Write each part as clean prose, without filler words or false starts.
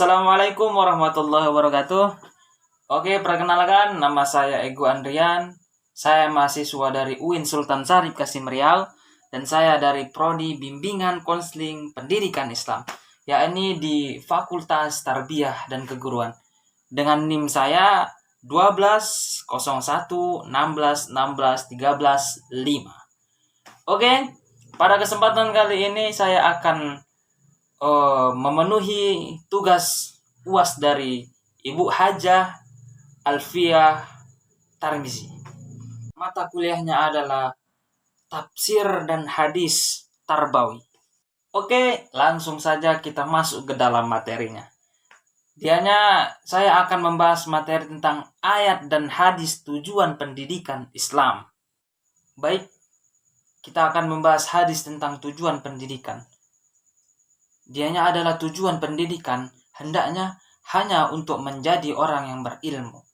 Assalamualaikum warahmatullahi wabarakatuh. Oke, perkenalkan nama saya Ego Andrian. Saya mahasiswa dari UIN Sultan Syarif Kasim Riau dan saya dari Prodi Bimbingan Konseling Pendidikan Islam, yakni di Fakultas Tarbiyah dan Keguruan. Dengan NIM saya 12 01 16 16 13 5. Oke, pada kesempatan kali ini saya akan memenuhi tugas UAS dari Ibu Hajah Alfiah Tarmizi. Mata kuliahnya adalah Tafsir dan Hadis Tarbawi. Oke, langsung saja kita masuk ke dalam materinya. Dianya saya akan membahas materi tentang ayat dan hadis tujuan pendidikan Islam. Baik, kita akan membahas hadis tentang tujuan pendidikan. Dianya adalah tujuan pendidikan hendaknya hanya untuk menjadi orang yang berilmu,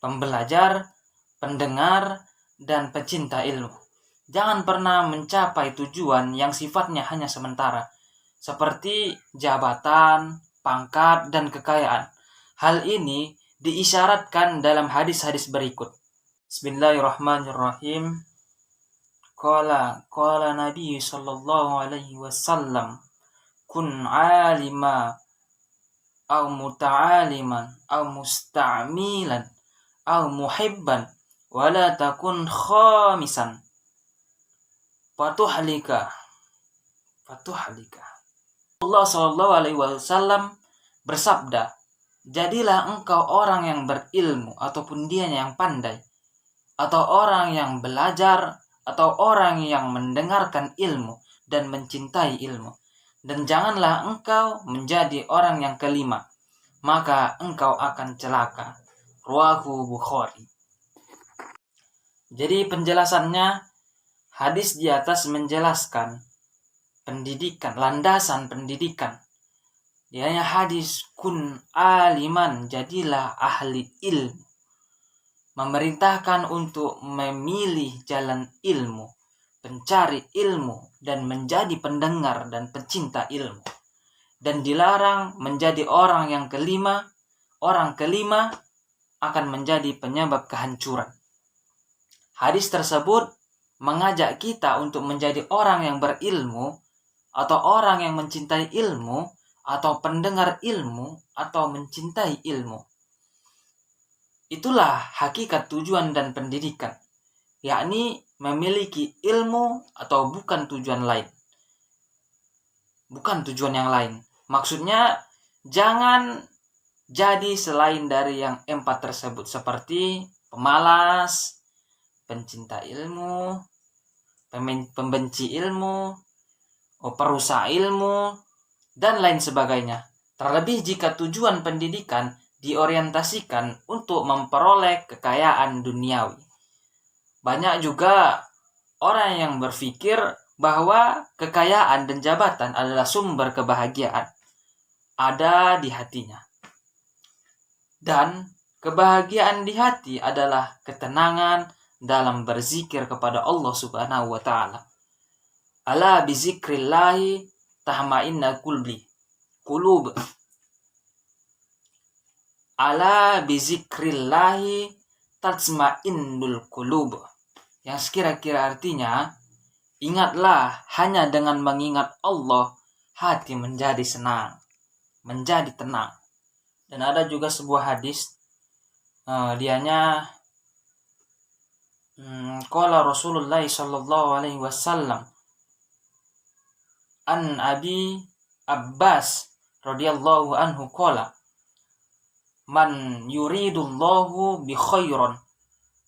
pembelajar, pendengar, dan pecinta ilmu. Jangan pernah mencapai tujuan yang sifatnya hanya sementara, seperti jabatan, pangkat, dan kekayaan. Hal ini diisyaratkan dalam hadis-hadis berikut. Bismillahirrahmanirrahim. Qala Nabi sallallahu alaihi wasallam, kun alima au muta'aliman au musta'milan au muhibban wala takun khamisan fatuhlika. Allah sallallahu alaihi wasallam bersabda, jadilah engkau orang yang berilmu ataupun dia yang pandai, atau orang yang belajar, atau orang yang mendengarkan ilmu dan mencintai ilmu. Dan janganlah engkau menjadi orang yang kelima, maka engkau akan celaka. Riwayat Bukhari. Jadi penjelasannya, hadis di atas menjelaskan pendidikan, landasan pendidikan. Dianya hadis kun aliman, jadilah ahli ilmu. Memerintahkan untuk memilih jalan ilmu, mencari ilmu, dan menjadi pendengar dan pecinta ilmu. Dan dilarang menjadi orang yang kelima. Orang kelima akan menjadi penyebab kehancuran. Hadis tersebut mengajak kita untuk menjadi orang yang berilmu, atau orang yang mencintai ilmu, atau pendengar ilmu, atau mencintai ilmu. Itulah hakikat tujuan dan pendidikan, yakni memiliki ilmu atau bukan tujuan lain. Bukan tujuan yang lain. Maksudnya jangan jadi selain dari yang 4 tersebut, seperti pemalas, pencinta ilmu, pembenci ilmu, perusak ilmu, dan lain sebagainya. Terlebih jika tujuan pendidikan diorientasikan untuk memperoleh kekayaan duniawi. Banyak juga orang yang berpikir bahwa kekayaan dan jabatan adalah sumber kebahagiaan. Ada di hatinya. Dan kebahagiaan di hati adalah ketenangan dalam berzikir kepada Allah Subhanahu wa taala. Ala bizikrillahi tahma'inna qulub. Ala bizikrillahi tatsma'innul qulub. Yang kira-kira artinya, ingatlah, hanya dengan mengingat Allah hati menjadi senang, menjadi tenang. Dan ada juga sebuah hadis, dianya qala Rasulullah sallallahu alaihi wasallam an Abi Abbas radhiyallahu anhu qala, man yuridullahu bi khairan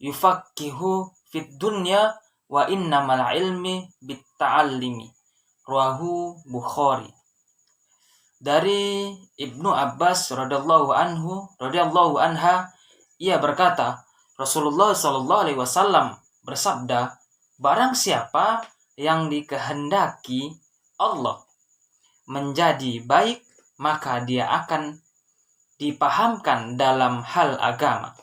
yufaqihu fid dunya wa innamal ilmi bit ta'allimi. Riwayat Bukhari. Dari Ibnu Abbas radhiyallahu anha, ia berkata, Rasulullah sallallahu alaihi wasallam bersabda, barang siapa yang dikehendaki Allah menjadi baik, maka dia akan dipahamkan dalam hal agama.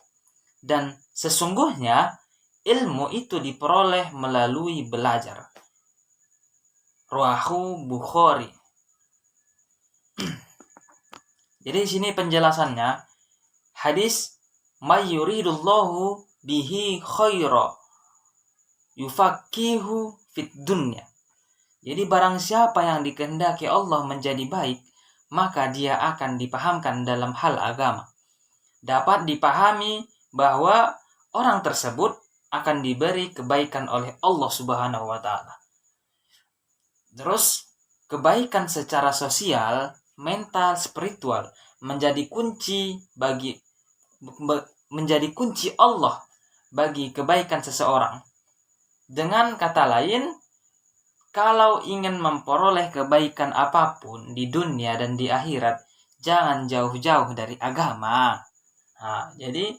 Dan sesungguhnya ilmu itu diperoleh melalui belajar. Riwayat Bukhari. Jadi di sini penjelasannya, hadis may yuridullahu bihi khaira yufaqihu fid dunya. Jadi barang siapa yang dikehendaki Allah menjadi baik, maka dia akan dipahamkan dalam hal agama. Dapat dipahami bahwa orang tersebut akan diberi kebaikan oleh Allah Subhanahu wa taala. Terus kebaikan secara sosial, mental, spiritual menjadi kunci Allah bagi kebaikan seseorang. Dengan kata lain, kalau ingin memperoleh kebaikan apapun di dunia dan di akhirat, jangan jauh-jauh dari agama. Nah, jadi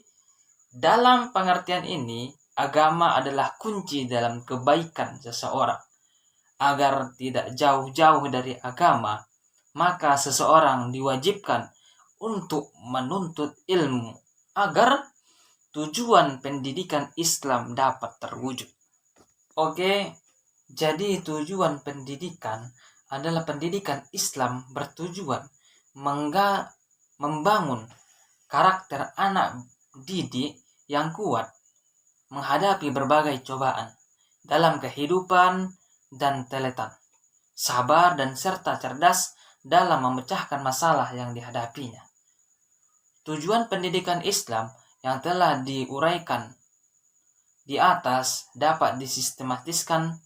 dalam pengertian ini, agama adalah kunci dalam kebaikan seseorang. Agar tidak jauh-jauh dari agama, maka seseorang diwajibkan untuk menuntut ilmu agar tujuan pendidikan Islam dapat terwujud. Oke, jadi tujuan pendidikan adalah pendidikan Islam bertujuan membangun karakter anak didik yang kuat menghadapi berbagai cobaan dalam kehidupan dan teletan, sabar dan serta cerdas dalam memecahkan masalah yang dihadapinya. Tujuan pendidikan Islam yang telah diuraikan di atas dapat disistematiskan.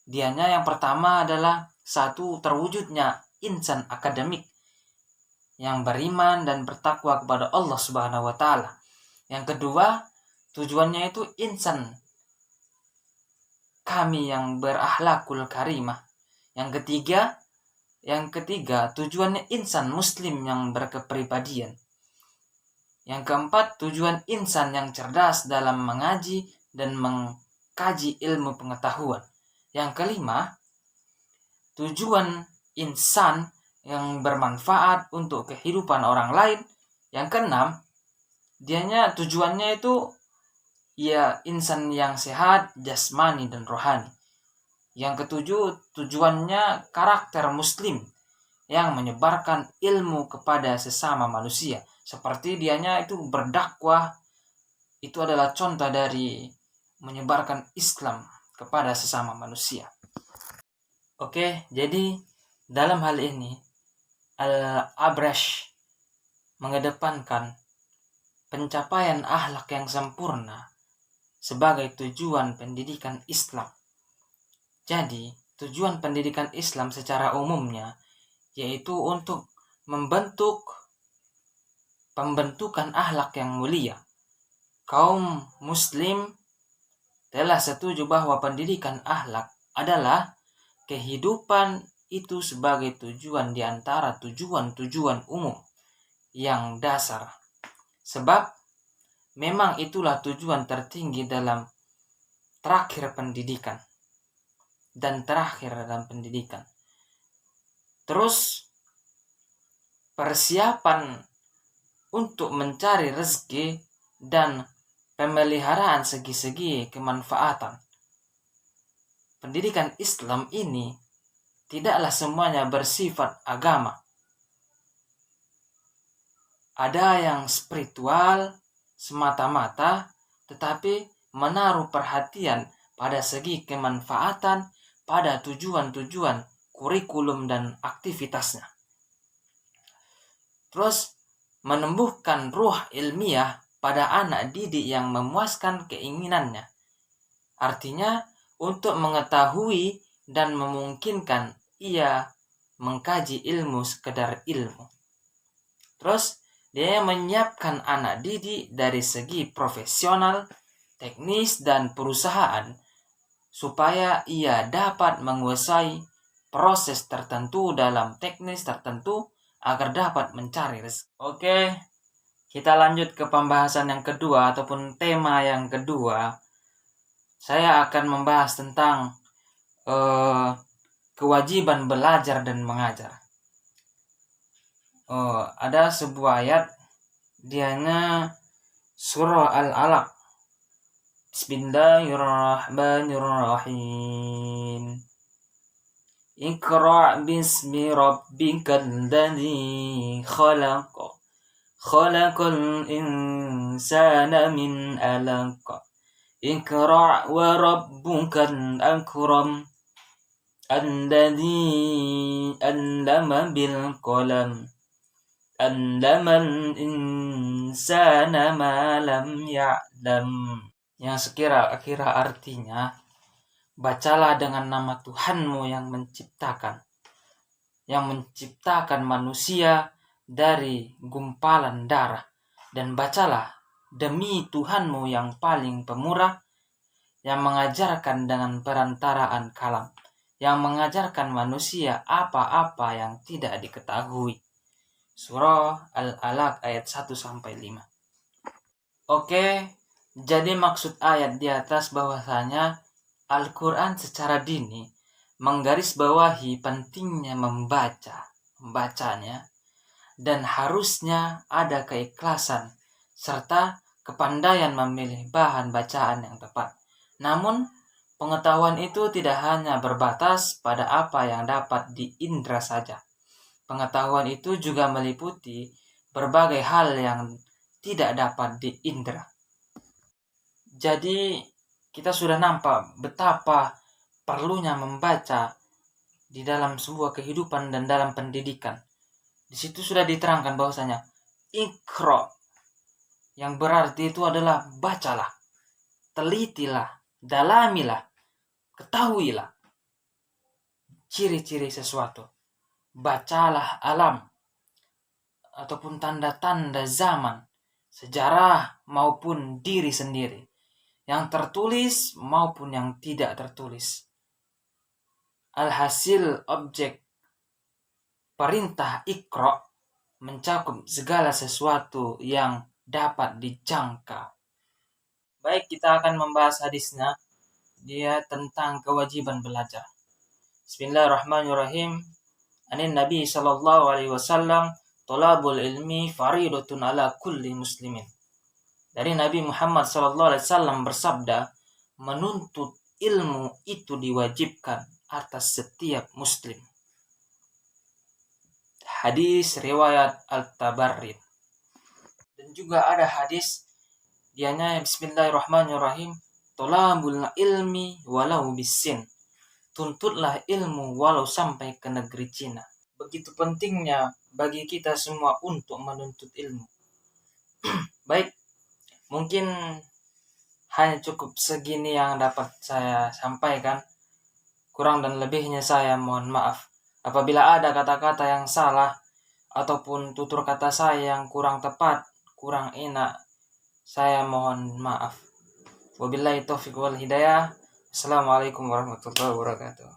Dianya yang pertama adalah satu, terwujudnya insan akademik yang beriman dan bertakwa kepada Allah Subhanahu wa taala. Yang kedua, tujuannya itu insan kami yang berakhlakul karimah. Yang ketiga, tujuannya insan muslim yang berkepribadian. Yang keempat, tujuan insan yang cerdas dalam mengaji dan mengkaji ilmu pengetahuan. Yang kelima, tujuan insan yang bermanfaat untuk kehidupan orang lain. Yang keenam, tujuannya itu ya insan yang sehat jasmani dan rohani. Yang ketujuh, tujuannya karakter muslim yang menyebarkan ilmu kepada sesama manusia. Seperti dianya itu berdakwah, itu adalah contoh dari menyebarkan Islam kepada sesama manusia. Oke, jadi dalam hal ini Al-Abrash mengedepankan pencapaian akhlak yang sempurna sebagai tujuan pendidikan Islam. Jadi, tujuan pendidikan Islam secara umumnya yaitu untuk pembentukan akhlak yang mulia. Kaum muslim telah setuju bahwa pendidikan akhlak adalah kehidupan itu sebagai tujuan di antara tujuan-tujuan umum yang dasar. Sebab memang itulah tujuan tertinggi dalam terakhir pendidikan. Terus persiapan untuk mencari rezeki dan pemeliharaan segi-segi kemanfaatan. Pendidikan Islam ini tidaklah semuanya bersifat agama. Ada yang spiritual semata-mata, tetapi menaruh perhatian pada segi kemanfaatan, pada tujuan-tujuan kurikulum dan aktivitasnya. Terus menumbuhkan ruh ilmiah pada anak didik yang memuaskan keinginannya. Artinya untuk mengetahui dan memungkinkan ia mengkaji ilmu sekedar ilmu. Terus dia menyiapkan anak didik dari segi profesional, teknis, dan perusahaan supaya ia dapat menguasai proses tertentu dalam teknis tertentu agar dapat mencari rezeki. Oke, kita lanjut ke pembahasan yang kedua ataupun tema yang kedua. Saya akan membahas tentang kewajiban belajar dan mengajar. Ada sebuah ayat, dianya surah Al-Alaq. Bismillahirrahmanirrahim. Iqra' bismi rabbikal ladzi khalaq. Khalaqal insana min 'alaq. Iqra' wa rabbukal akram. Alladzi 'allama bil qalam. 'Allamal insana ma lam ya'lam. Yang sekira-kira artinya, bacalah dengan nama Tuhanmu yang menciptakan manusia dari gumpalan darah, dan bacalah demi Tuhanmu yang paling pemurah, yang mengajarkan dengan perantaraan kalam, yang mengajarkan manusia apa-apa yang tidak diketahui. Surah Al-Alaq ayat 1-5. Oke, jadi maksud ayat di atas bahwasanya Al-Quran secara dini menggarisbawahi pentingnya membacanya, dan harusnya ada keikhlasan serta kepandaian memilih bahan bacaan yang tepat. Namun, pengetahuan itu tidak hanya berbatas pada apa yang dapat diindra saja. Pengetahuan itu juga meliputi berbagai hal yang tidak dapat diindra. Jadi, kita sudah nampak betapa perlunya membaca di dalam sebuah kehidupan dan dalam pendidikan. Di situ sudah diterangkan bahwasanya Iqra, yang berarti itu adalah bacalah, telitilah, dalamilah, ketahuilah ciri-ciri sesuatu. Bacalah alam ataupun tanda-tanda zaman, sejarah maupun diri sendiri, yang tertulis maupun yang tidak tertulis. Alhasil, objek perintah Iqra mencakup segala sesuatu yang dapat dijangka. Baik, kita akan membahas hadisnya. Dia tentang kewajiban belajar. Bismillahirrahmanirrahim. Anin Nabi sallallahu alaihi wasallam, thalabul ilmi faridatun ala kulli muslimin. Dari Nabi Muhammad sallallahu alaihi wasallam bersabda, menuntut ilmu itu diwajibkan atas setiap muslim. Hadis riwayat Al-Tabarrid. Dan juga ada hadis dianya Bismillahirrahmanirrahim, thalabul ilmi walau bisin. Tuntutlah ilmu walau sampai ke negeri Cina. Begitu pentingnya bagi kita semua untuk menuntut ilmu. Baik, mungkin hanya cukup segini yang dapat saya sampaikan. Kurang dan lebihnya saya mohon maaf. Apabila ada kata-kata yang salah ataupun tutur kata saya yang kurang tepat, kurang enak, saya mohon maaf. Wabillahi taufiq wal hidayah. Assalamualaikum warahmatullahi wabarakatuh.